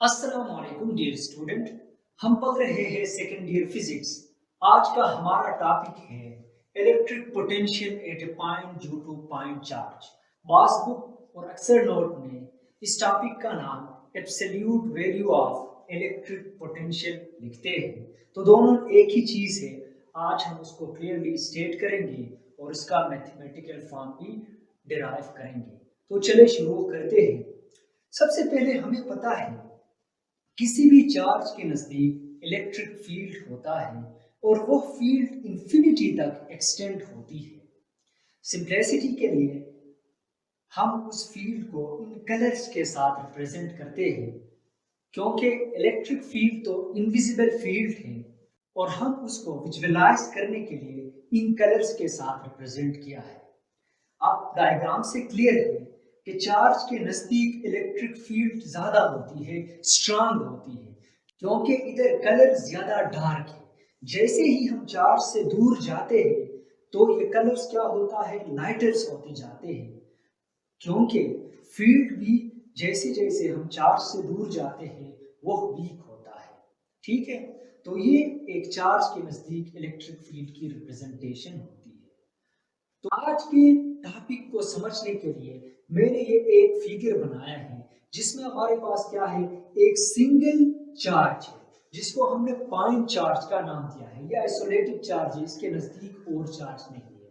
अस्सलाम वालेकुम dear student. हम पढ़ रहे हैं सेकेंड ईयर फिजिक्स। आज का हमारा टॉपिक है electric potential at A point due two point charge. Passbook और अक्सर नोट में इस टॉपिक का नाम absolute value of electric potential लिखते हैं, तो दोनों एक ही चीज है। आज हम उसको क्लियरली स्टेट करेंगे और इसका मैथमेटिकल फॉर्म भी डिराइव करेंगे। तो चले शुरू करते हैं। सबसे पहले हमें पता है किसी भी चार्ज के नजदीक इलेक्ट्रिक फील्ड होता है और वो फील्ड इंफिनिटी तक एक्सटेंड होती है। सिंप्लिसिटी के लिए हम उस फील्ड को इन कलर्स के साथ रिप्रेजेंट करते हैं, क्योंकि इलेक्ट्रिक फील्ड तो इनविजिबल फील्ड है और हम उसको विजुअलाइज करने के लिए इन कलर्स के साथ रिप्रेजेंट किया है। अब डायग्राम से क्लियर है कि चार्ज के नजदीक इलेक्ट्रिक फील्ड ज्यादा होती है, स्ट्रांग होती है, क्योंकि इधर कलर ज्यादा डार्क है। जैसे ही हम चार्ज से दूर जाते हैं तो ये कलर्स क्या होता है, लाइटर्स होते जाते हैं, क्योंकि फील्ड भी जैसे जैसे हम चार्ज से दूर जाते हैं वो वीक होता है। ठीक है, तो ये एक चार्ज के नजदीक इलेक्ट्रिक फील्ड की रिप्रेजेंटेशन होती है। तो आज के टॉपिक को समझने के लिए मैंने ये एक फिगर बनाया है जिसमें हमारे पास क्या है, एक सिंगल चार्ज है जिसको हमने पॉइंट चार्ज का नाम दिया है। ये आइसोलेटेड चार्ज है, इसके नजदीक और चार्ज नहीं है।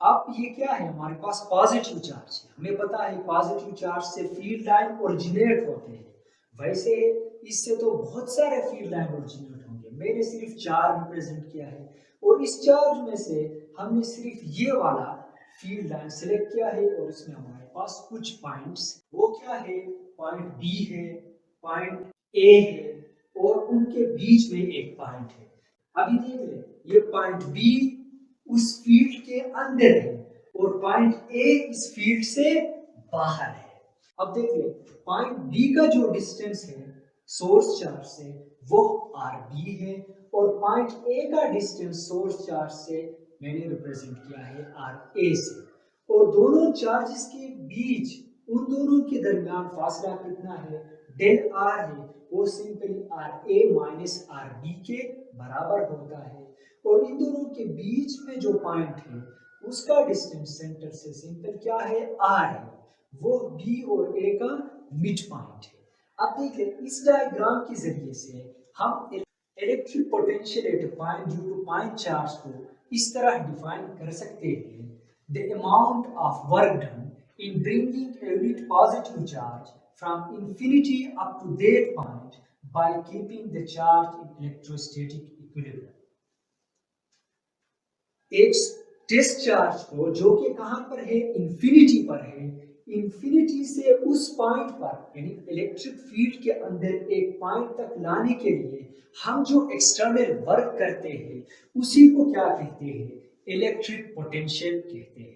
अब ये क्या है, हमारे पास पॉजिटिव चार्ज है। हमें पता है पॉजिटिव चार्ज से फील्ड लाइन ओरिजिनेट होते हैं। वैसे इससे तो बहुत सारे फील्ड लाइन ओरिजिनेट होंगे, मैंने सिर्फ चार रिप्रेजेंट किया है और इस चार्ज में से हमने सिर्फ ये वाला फील्ड लाइन सेलेक्ट किया है और इसमें हमारे पास कुछ पॉइंट्स, वो क्या है, पॉइंट बी है, पॉइंट ए है और उनके बीच में एक पॉइंट है। अभी देख ले, ये पॉइंट बी उस फील्ड के अंदर है और पॉइंट ए इस फील्ड से बाहर है। अब देख ले, पॉइंट बी का जो डिस्टेंस है सोर्स चार्ज से वो आर बी है और पॉइंट ए का डिस्टेंस सोर्स चार्ज से मैंने रिप्रेजेंट किया है आर ए से। और दोनों चार्जेस के बीच, उन दोनों के दरमियान फासला कितना है, डेल आर है, वो simply R A minus R B के बराबर होता है। और इन दोनों के बीच में जो पॉइंट है उसका डिस्टेंस सेंटर से सिंपल क्या है, आर है, वो बी और ए का मिड पॉइंट है। अब देखिए, इस डायग्राम के जरिए से हम electric potential at A point due two point charge को इस तरह डिफाइन कर सकते हैं, the amount of work done in bringing a unit positive charge from infinity up to that point by keeping the charge in electrostatic equilibrium। एक test charge को जो कि कहां पर है, इंफिनिटी पर है, इंफिनिटी से उस पॉइंट पर यानी इलेक्ट्रिक फील्ड के अंदर एक पॉइंट तक लाने के लिए हम जो एक्सटर्नल वर्क करते हैं उसी को क्या कहते हैं, इलेक्ट्रिक पोटेंशियल कहते हैं।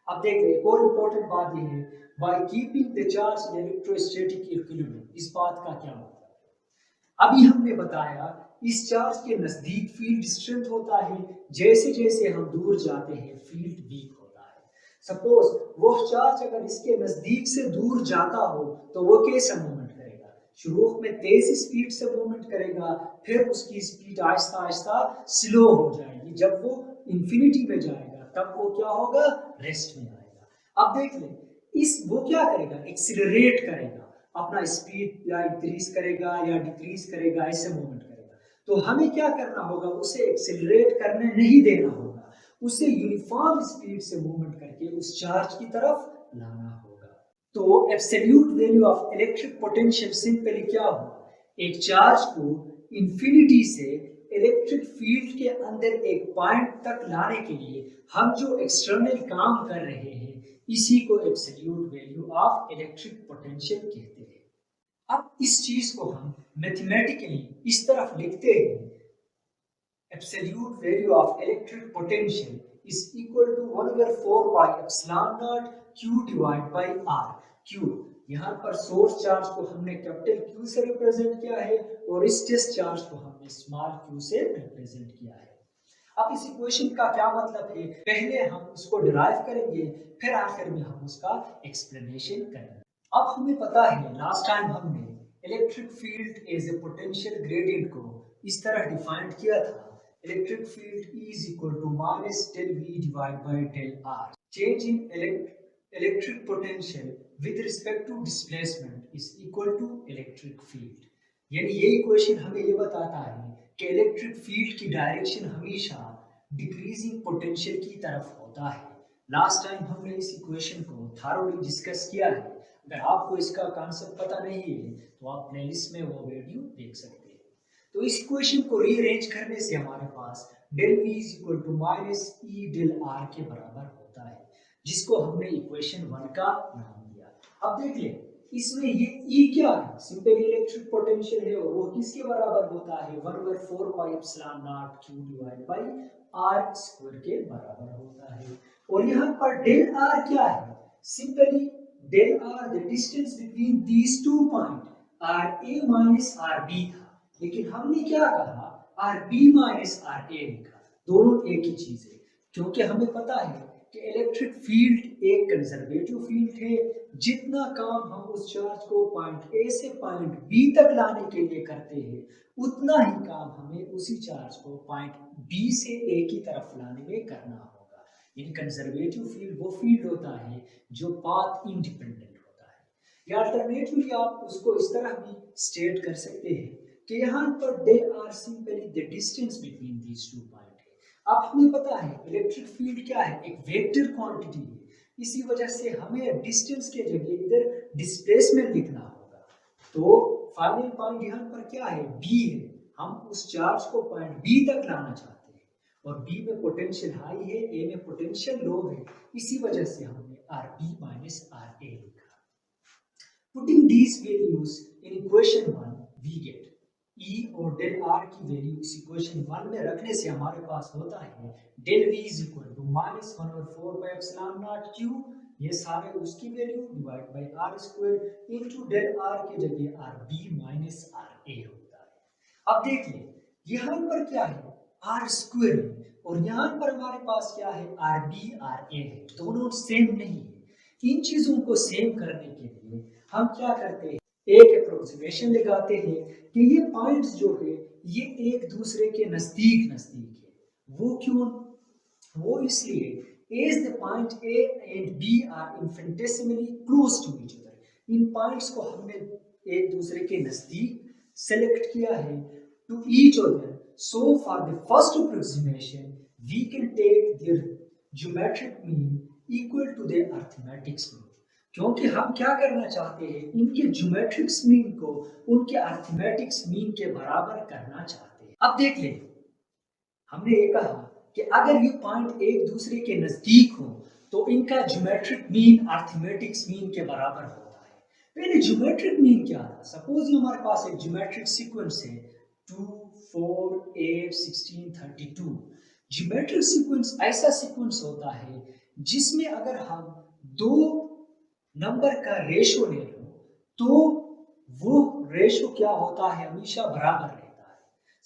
अब देख रहे, एक और इम्पोर्टेंट बात यह है, by keeping the charge in electrostatic equilibrium, इस बात का क्या मतलब है। अभी हमने बताया इस चार्ज के नजदीक फील्ड स्ट्रेंथ होता है, जैसे जैसे हम दूर जाते हैं फील्ड वीक होता है। सपोज वो चार्ज अगर इसके नजदीक से दूर जाता हो तो वो कैसे मूवमेंट करेगा, शुरू में तेज स्पीड से मूवमेंट करेगा, फिर उसकी स्पीड आहिस्ता आहिस्ता स्लो हो जाएगी, जब वो इंफिनिटी में जाएगा तब वो क्या होगा, रेस्ट में आएगा। अब देख ले, इस वो क्या करेगा, एक्सीलरेट करेगा, अपना स्पीड या इंक्रीज करेगा या डिक्रीज करेगा, ऐसे मूवमेंट करेगा। तो हमें क्या करना होगा, उसे एक्सीलरेट करने नहीं देना होगा, उसे यूनिफॉर्म स्पीड से मूवमेंट करके उस चार्ज की तरफ लाना होगा। तो absolute value of electric potential simply क्या होगा, एक चार्ज को इंफिनिटी से इलेक्ट्रिक फील्ड के अंदर एक पॉइंट तक लाने के लिए हम जो एक्सटर्नल काम कर रहे हैं इसी को absolute value of electric potential कहते हैं। अब इस चीज को हम मैथमेटिकली इस तरफ लिखते हैं, absolute value of electric potential is equal to 1/4 pi epsilon naught q divide by r। q यहाँ पर सोर्स चार्ज को हमने कैपिटल Q से रिप्रेजेंट किया है और इस टेस्ट चार्ज को हमने स्मॉल q से रिप्रेजेंट किया है। अब इस इक्वेशन का क्या मतलब है, पहले हम उसको डिराइव करेंगे, फिर आखिर में हम उसका एक्सप्लेनेशन करेंगे। अब हमें पता है लास्ट टाइम हमने electric field as a potential gradient को इस तरह डिफाइंड किया था, electric field is equal to minus del V divide by del R. Change in electric potential with respect to displacement is equal to electric field. यानी ये equation हमें ये बताता है कि इलेक्ट्रिक फील्ड की डायरेक्शन हमेशा डिक्रीजिंग पोटेंशियल की तरफ होता है। लास्ट टाइम हमने इस इक्वेशन को थॉरोली डिस्कस किया है। अगर आपको इसका कॉन्सेप्ट पता नहीं है तो आप प्लेलिस्ट में वो वीडियो देख सकते हैं। तो इस इक्वेशन को रीअरेंज करने से हमारे पास del v is equal to minus E del are के बराबर होता है, जिसको हमने इक्वेशन 1 का नाम दिया। अब देख ले इसमें ये E क्या है, सिंपली इलेक्ट्रिक पोटेंशियल है और वो किसके बराबर होता है 1/4 pi epsilon naught q divide by r square के बराबर होता है। और यहाँ पर डेल r क्या है, simply del r the distance between these two point ra minus rb था, लेकिन हमने क्या कहा rb माइनस ra लिखा, दोनों एक ही चीज है। क्योंकि हमें पता है कि इलेक्ट्रिक फील्ड एक कंजर्वेटिव फील्ड है, जितना काम हम उस चार्ज को पॉइंट ए से पॉइंट बी तक लाने के लिए करते हैं, उतना ही काम हमें उसी चार्ज को पॉइंट बी से ए की तरफ लाने में करना होगा। यानी कंजर्वेटिव फील्ड वो फील्ड होता है जो पाथ इंडिपेंडेंट होता है। या अल्टरनेटिवली आप उसको इस तरह भी स्टेट कर सकते हैं कि यहाँ पर del R simply the distance between these two point है। अब हमें पता है इलेक्ट्रिक फील्ड क्या है, एक वेक्टर क्वांटिटी है, इसी वजह से हमें डिस्टेंस के जगह इधर डिस्प्लेसमेंट लिखना होगा। तो फाइनल पॉइंट यहाँ पर क्या है, बी है, हम उस चार्ज को पॉइंट बी तक लाना चाहते हैं और बी में पोटेंशियल हाई है, ए में पोटेंशियल लो है, इसी वजह से हमने R B minus R A लिखा। Putting these values in equation 1 we get E और डेल आर की वैल्यू इस इक्वेशन 1 में रखने से हमारे पास होता है del v is equal to minus 1/4 by epsilon naught q, ये सारे उसकी value divide by R square into del are के जगह R B minus R A होता है। अब देख ले यहाँ पर क्या है आर स्क्वायर और यहाँ पर हमारे पास क्या है आर बी आर ए है, दोनों सेम नहीं है। इन चीजों को सेम करने के लिए हम क्या करते हैं, एक अप्रोक्सीमेशन लगाते हैं कि ये पॉइंट्स जो है ये एक दूसरे के नजदीक नजदीक है। वो क्यों, वो इसलिए as the point A and B are infinitesimally close to each other, इन पॉइंट्स को हमने एक दूसरे के नजदीक सेलेक्ट किया है to each other. So for the first approximation we can take their geometric mean equal to their arithmetic mean, क्योंकि हम क्या करना चाहते हैं, इनके ज्योमेट्रिक्स मीन को उनके अरिथमेटिक्स मीन के बराबर करना चाहते हैं। अब देख ले हमने ये कहा कि अगर ये पॉइंट एक दूसरे के नजदीक हो तो इनका ज्योमेट्रिक मीन अरिथमेटिक्स मीन के बराबर होता है। पहले ज्योमेट्रिक मीन क्या था, सपोज हमारे पास एक ज्योमेट्रिक सीक्वेंस है 2 4 8 16 32। ज्योमेट्रिक सीक्वेंस ऐसा सीक्वेंस होता है जिसमें अगर हम दो नंबर का रेशो ले लो तो वो रेशो क्या होता है, हमेशा बराबर रहता है।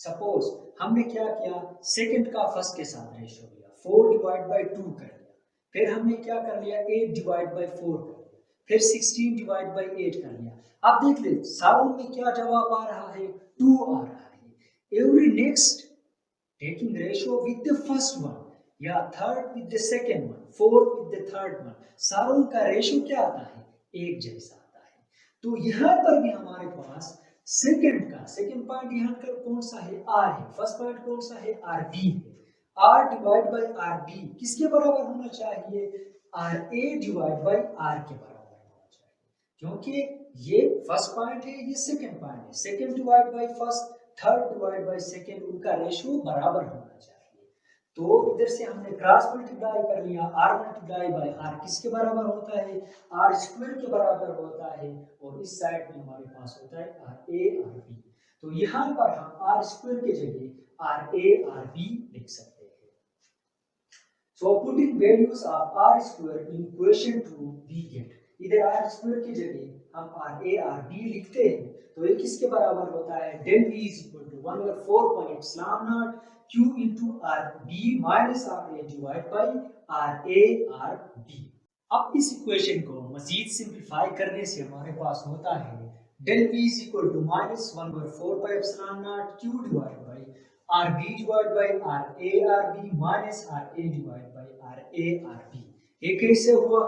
सपोज हमने क्या किया, सेकंड का फर्स्ट के साथ रेशो लिया, 4 डिवाइड बाय 2 कर लिया, फिर हमने क्या कर लिया 8 डिवाइड बाय 4 कर लिया, फिर 16 डिवाइड बाय 8 कर लिया। अब देख ले सारों में क्या जवाब आ रहा है, 2 आ रहा है। Every next taking ratio with the first one या third with the second one, fourth with the third one, सारों का रेशो क्या आता है, एक जैसा आता है। तो यहाँ पर भी हमारे पास सेकंड पॉइंट यहाँ का कौन सा है, आर है, फर्स्ट पॉइंट कौन सा है, आर बी है। R divide by R B किसके बराबर होना चाहिए, R A divide by R के बराबर होना चाहिए, क्योंकि ये फर्स्ट पॉइंट है, ये सेकंड पॉइंट है। Second divide by first, third divide by second, उनका रेशियो बराबर होना चाहिए। तो इधर से हमने क्रॉस मल्टीप्लाई कर लिया, आर मल्टीप्लाई बाय आर किसके बराबर होता है, आर स्क्वायर के बराबर होता है, और इस साइड में हमारे पास होता है आर ए आर बी। तो यहाँ पर हम आर स्क्वायर के जगह आर ए आर बी लिख सकते हैं। So putting values of R square in equation 2 we get, इधर आर स्क्वायर की जगह हम आर ए आर बी लिखते हैं तो ये किसके बराबर होता है, del v is equal to 1/4 pi epsilon naught q into R B minus R A divide by R A R B. अब इस इक्वेशन को मजीद सिंपलीफाई करने से हमारे पास होता है del V is equal to minus 1 over 4 pi epsilon naught Q divided by RB divided by RA RB minus RA divided by RA RB। ये कैसे हुआ?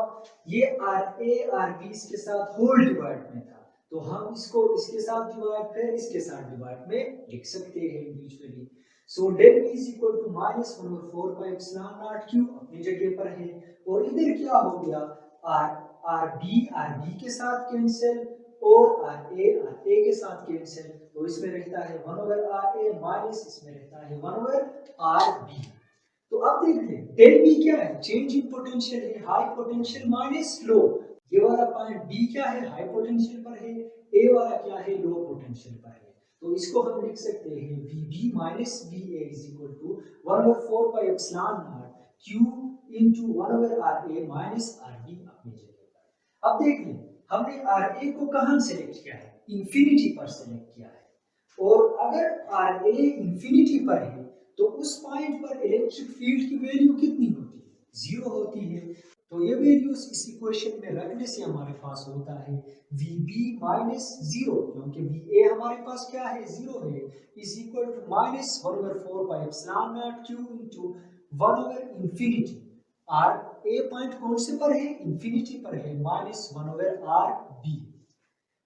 ये RA RB इसके साथ होल डिवाइड में था, तो हम इसको इसके साथ डिवाइड फिर इसके साथ डिवाइड में लिख सकते हैं individually. So del V is equal to minus 1 over 4 pi epsilon naught Q अपनी जगह पर है, और इधर क्या हो गया, RB के साथ कैंसिल और RA के साथ कैंसिल, तो इसमें रहता है 1 over RA माइनस इसमें रहता है 1 over RB। तो अब देख ले del B क्या है, चेंज इन पोटेंशियल है, हाई पोटेंशियल माइनस लो। ये वाला पॉइंट B क्या है, हाई पोटेंशियल पर है, A वाला क्या है, लो पोटेंशियल पर है। तो इसको हम लिख सकते हैं VB minus VA is equal to 1 over 4 pi epsilon naught Q into 1 over RA minus RB अपनी जगह पर। अब देख लें हमने RA को कहां सेलेक्ट किया है, इंफिनिटी पर सेलेक्ट किया है, और अगर RA इंफिनिटी पर है तो उस पॉइंट पर इलेक्ट्रिक फील्ड की वैल्यू कितनी होती है, जीरो होती है। तो ये वैल्यूज इस इक्वेशन में रखने से हमारे पास होता है VB माइनस जीरो, क्योंकि VA हमारे पास क्या है, जीरो है, is equal to minus 1 over 4 pi epsilon naught Q into 1 over infinity R A point कौन से पर है, इंफिनिटी पर है, माइनस 1 over RB।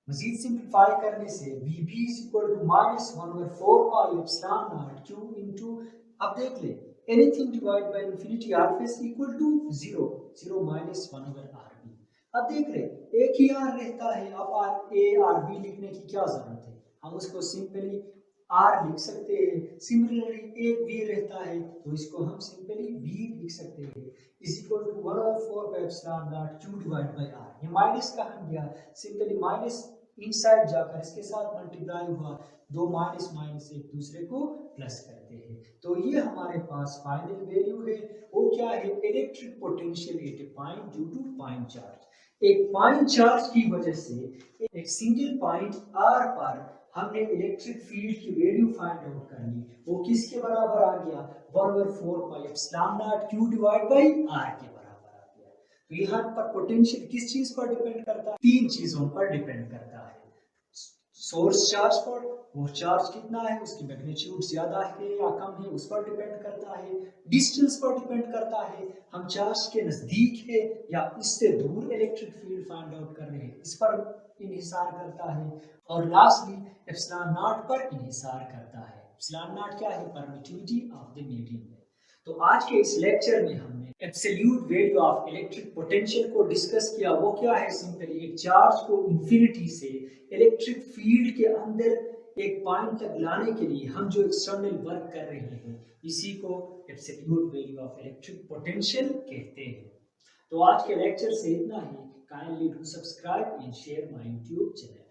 मजीद सिंप्लीफाई करने से VB is equal to minus 1 over 4 pi epsilon naught Q into, अब देख ले anything divided by infinity always equal to 0, 0 minus 1 over RB। अब देख ले एक ही R रहता है, अब RA RB लिखने की क्या जरूरत है, हम उसको सिंपली R लिख सकते हैं। सिमिलरली एक V रहता है तो इसको हम सिंपली V लिख सकते हैं, is equal to 1 over 4 pi epsilon naught Q divided by R। ये माइनस कहाँ गया, सिंपली माइनस इनसाइड जाकर इसके साथ मल्टीप्लाई हुआ, दो माइनस माइनस एक दूसरे को प्लस करते हैं। तो ये हमारे पास फाइनल वैल्यू है, वो क्या है, electric potential at A point due two point charge. एक पॉइंट चार्ज की वजह से एक सिंगल पॉइंट R पर हमने इलेक्ट्रिक फील्ड की वैल्यू फाइंड आउट कर ली, वो किसके बराबर आ गया, 1 over 4 pi epsilon naught Q divided by R के बराबर आ गया। तो यहाँ पर पोटेंशियल किस चीज पर डिपेंड करता है, तीन चीजों पर डिपेंड करता है। सोर्स चार्ज पर, वो चार्ज कितना है, उसकी मैग्नीट्यूड ज्यादा है या कम है उस पर डिपेंड करता है। डिस्टेंस पर डिपेंड करता है, हम चार्ज के नजदीक है या इससे दूर इलेक्ट्रिक फील्ड फाइंड आउट कर रहे हैं, इस पर इन्हिसार करता है। और लास्टली एप्सिलॉन नॉट पर इन्हिसार करता है। एप्सिलॉन नॉट क्या है, परमिटिविटी ऑफ द मीडियम। तो आज के इस लेक्चर में हमने absolute value of electric potential को डिस्कस किया। वो क्या है, सिंपली एक चार्ज को इंफिनिटी से इलेक्ट्रिक फील्ड के अंदर एक पॉइंट तक लाने के लिए हम जो एक्सटर्नल वर्क कर रहे हैं, इसी को absolute value of electric potential कहते हैं। तो आज के लेक्चर से इतना ही। Kindly do subscribe and share my YouTube channel.